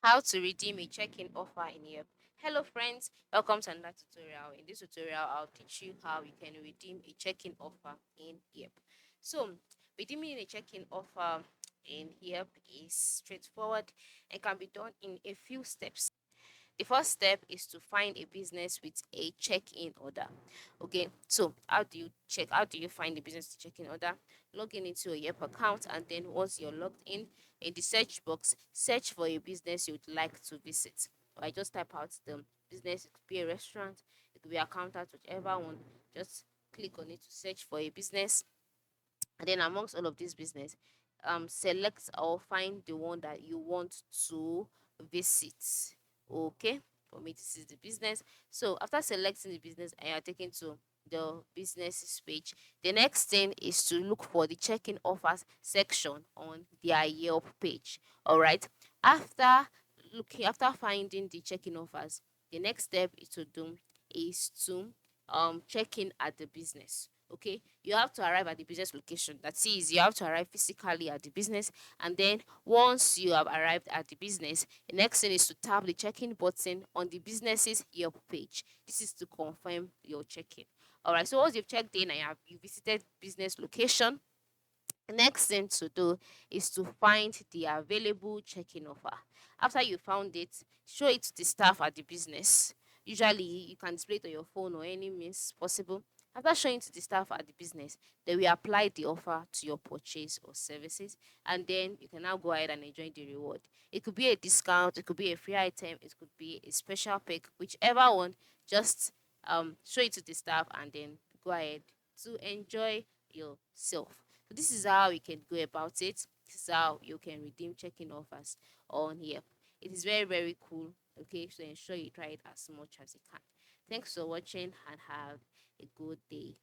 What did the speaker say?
How to redeem a check-in offer in Yelp. Hello friends, welcome to another tutorial. In this tutorial, I'll teach you how you can redeem a check-in offer in Yelp. So, redeeming a check-in offer in Yelp is straightforward and can be done in a few steps. The first step is to find a business with a check-in order. Okay, so how do you find the business check-in order? Log in into a Yelp account, and then once you're logged in the search box, search for a business you'd like to visit. Or I just type out the business. It could be a restaurant, it could be a accountant, whichever one. Just click on it to search for a business, and then amongst all of these business, select or find the one that you want to visit. Okay, for me this is the business. So after selecting the business and you're taken to the business page, the next thing is to look for the check-in offers section on their Yelp page. All right, after after finding the check-in offers, the next step is to check in at the business. Okay, you have to arrive at the business location. That is, you have to arrive physically at the business, and then once you have arrived at the business, the next thing is to tap the check-in button on the business's Yelp page. This is to confirm your check-in. All right, so once you've checked in and you visited business location, the next thing to do is to find the available check-in offer. After you found it, show it to the staff at the business. Usually, you can display it on your phone or any means possible. After showing to the staff at the business, they will apply the offer to your purchase or services, and then you can now go ahead and enjoy the reward. It could be a discount, it could be a free item, it could be a special pick, whichever one. Just show it to the staff and then go ahead to enjoy yourself. So this is how you can go about it. This is how you can redeem check-in offers on here. It is very, very cool. Okay, so ensure you try it as much as you can. Thanks for watching and have a good day.